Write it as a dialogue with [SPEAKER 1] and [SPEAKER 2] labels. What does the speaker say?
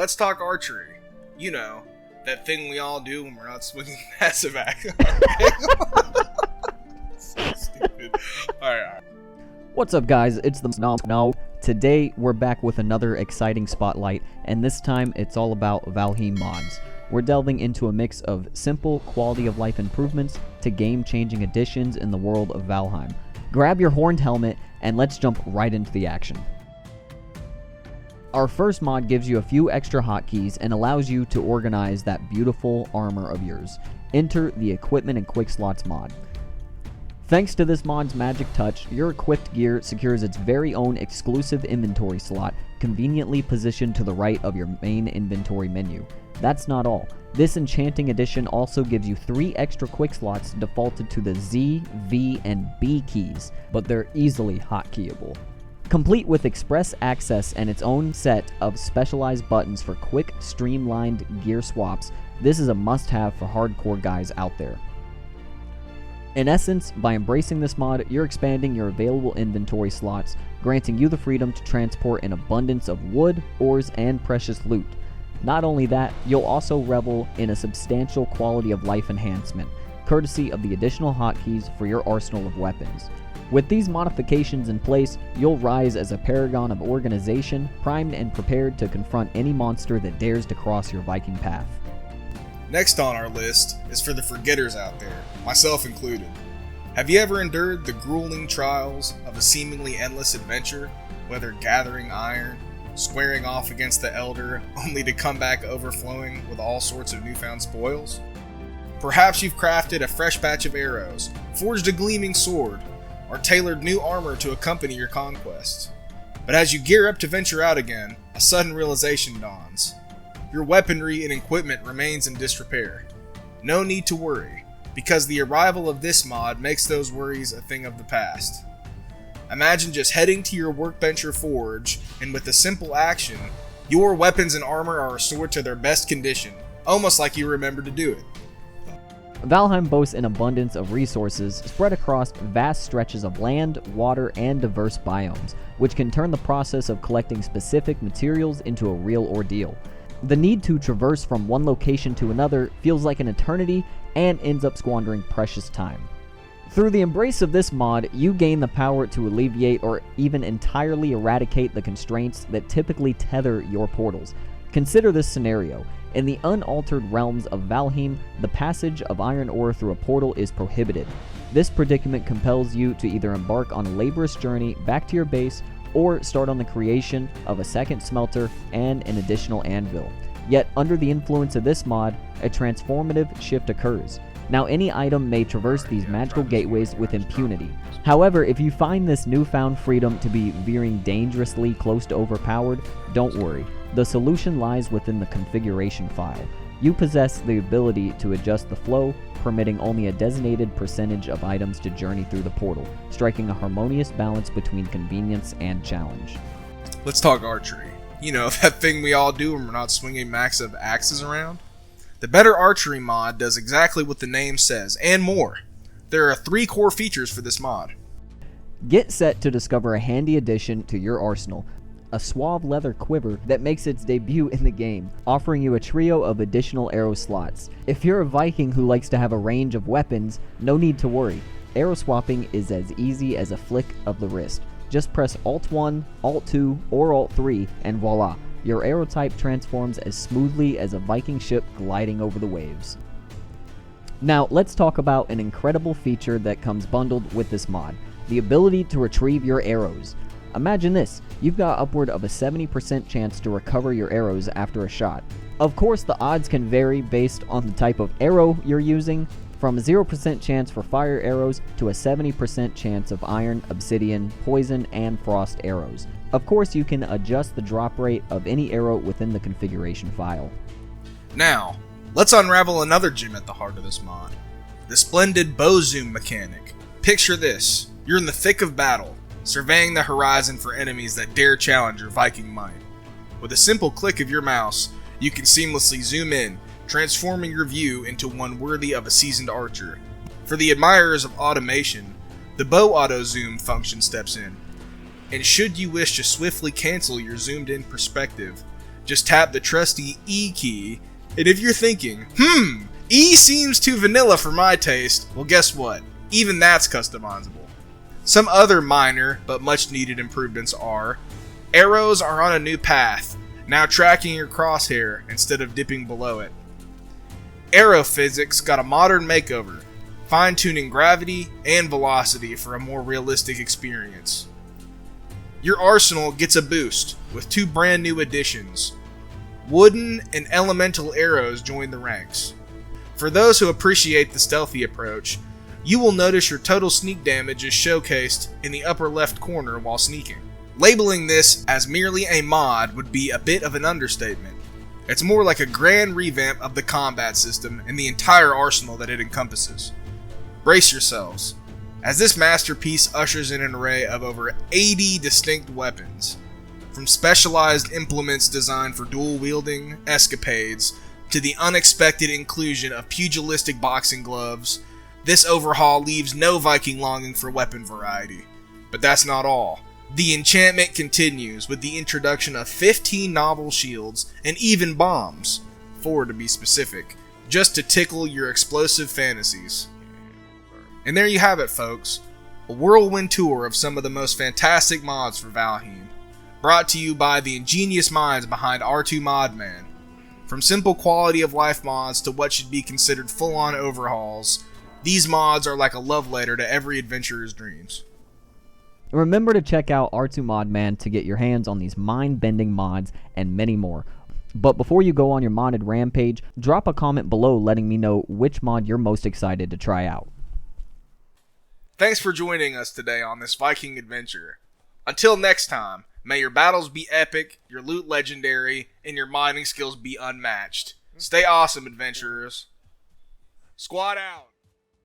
[SPEAKER 1] let's talk archery. You know, that thing we all do when we're not swinging massive axe. So stupid. Alright.
[SPEAKER 2] What's up, guys? It's the No. Today, we're back with another exciting spotlight, and this time it's all about Valheim mods. We're delving into a mix of simple quality of life improvements to game-changing additions in the world of Valheim. Grab your horned helmet, and let's jump right into the action. Our first mod gives you a few extra hotkeys and allows you to organize that beautiful armor of yours. Enter the Equipment and Quick Slots mod. Thanks to this mod's magic touch, your equipped gear secures its very own exclusive inventory slot, conveniently positioned to the right of your main inventory menu. That's not all. This enchanting addition also gives you 3 extra quick slots defaulted to the Z, V, and B keys, but they're easily hotkeyable. Complete with express access and its own set of specialized buttons for quick, streamlined gear swaps, this is a must-have for hardcore guys out there. In essence, by embracing this mod, you're expanding your available inventory slots, granting you the freedom to transport an abundance of wood, ores, and precious loot. Not only that, you'll also revel in a substantial quality of life enhancement, courtesy of the additional hotkeys for your arsenal of weapons. With these modifications in place, you'll rise as a paragon of organization, primed and prepared to confront any monster that dares to cross your Viking path.
[SPEAKER 1] Next on our list is for the forgetters out there, myself included. Have you ever endured the grueling trials of a seemingly endless adventure, whether gathering iron, squaring off against the Elder, only to come back overflowing with all sorts of newfound spoils? Perhaps you've crafted a fresh batch of arrows, forged a gleaming sword, or tailored new armor to accompany your conquests. But as you gear up to venture out again, a sudden realization dawns. Your weaponry and equipment remains in disrepair. No need to worry, because the arrival of this mod makes those worries a thing of the past. Imagine just heading to your Workbencher Forge, and with a simple action, your weapons and armor are restored to their best condition, almost like you remembered to do it.
[SPEAKER 2] Valheim boasts an abundance of resources spread across vast stretches of land, water, and diverse biomes, which can turn the process of collecting specific materials into a real ordeal. The need to traverse from one location to another feels like an eternity and ends up squandering precious time. Through the embrace of this mod, you gain the power to alleviate or even entirely eradicate the constraints that typically tether your portals. Consider this scenario. In the unaltered realms of Valheim, the passage of iron ore through a portal is prohibited. This predicament compels you to either embark on a laborious journey back to your base or start on the creation of a second smelter and an additional anvil. Yet, under the influence of this mod, a transformative shift occurs. Now, any item may traverse these magical gateways with impunity. However, if you find this newfound freedom to be veering dangerously close to overpowered, don't worry. The solution lies within the configuration file. You possess the ability to adjust the flow, permitting only a designated percentage of items to journey through the portal, striking a harmonious balance between convenience and challenge.
[SPEAKER 1] Let's talk archery. You know, that thing we all do when we're not swinging massive axes around? The Better Archery mod does exactly what the name says, and more. There are 3 core features for this mod.
[SPEAKER 2] Get set to discover a handy addition to your arsenal, a suave leather quiver that makes its debut in the game, offering you a trio of additional arrow slots. If you're a Viking who likes to have a range of weapons, no need to worry. Arrow swapping is as easy as a flick of the wrist. Just press Alt 1, Alt 2, or Alt 3, and voila, your arrow type transforms as smoothly as a Viking ship gliding over the waves. Now, let's talk about an incredible feature that comes bundled with this mod, the ability to retrieve your arrows. Imagine this, you've got upward of a 70% chance to recover your arrows after a shot. Of course, the odds can vary based on the type of arrow you're using, from a 0% chance for fire arrows to a 70% chance of iron, obsidian, poison, and frost arrows. Of course, you can adjust the drop rate of any arrow within the configuration file.
[SPEAKER 1] Now, let's unravel another gem at the heart of this mod, the Splendid Bow Zoom mechanic. Picture this, you're in the thick of battle, surveying the horizon for enemies that dare challenge your Viking might. With a simple click of your mouse, you can seamlessly zoom in, transforming your view into one worthy of a seasoned archer. For the admirers of automation, the Bow Auto Zoom function steps in, and should you wish to swiftly cancel your zoomed in perspective, just tap the trusty E key, and if you're thinking, E seems too vanilla for my taste, well guess what? Even that's customizable. Some other minor but much needed improvements are: arrows are on a new path, now tracking your crosshair instead of dipping below it. Arrow physics got a modern makeover, fine-tuning gravity and velocity for a more realistic experience. Your arsenal gets a boost with 2 brand new additions. Wooden and elemental arrows join the ranks. For those who appreciate the stealthy approach, you will notice your total sneak damage is showcased in the upper left corner while sneaking. Labeling this as merely a mod would be a bit of an understatement. It's more like a grand revamp of the combat system and the entire arsenal that it encompasses. Brace yourselves, as this masterpiece ushers in an array of over 80 distinct weapons, from specialized implements designed for dual wielding escapades to the unexpected inclusion of pugilistic boxing gloves. This overhaul leaves no Viking longing for weapon variety. But that's not all. The enchantment continues with the introduction of 15 novel shields and even bombs, 4 to be specific, just to tickle your explosive fantasies. And there you have it, folks. A whirlwind tour of some of the most fantastic mods for Valheim, brought to you by the ingenious minds behind R2ModMan. From simple quality of life mods to what should be considered full-on overhauls, these mods are like a love letter to every adventurer's dreams.
[SPEAKER 2] Remember to check out R2ModMan to get your hands on these mind-bending mods and many more. But before you go on your modded rampage, drop a comment below letting me know which mod you're most excited to try out.
[SPEAKER 1] Thanks for joining us today on this Viking adventure. Until next time, may your battles be epic, your loot legendary, and your mining skills be unmatched. Stay awesome, adventurers. Squad out.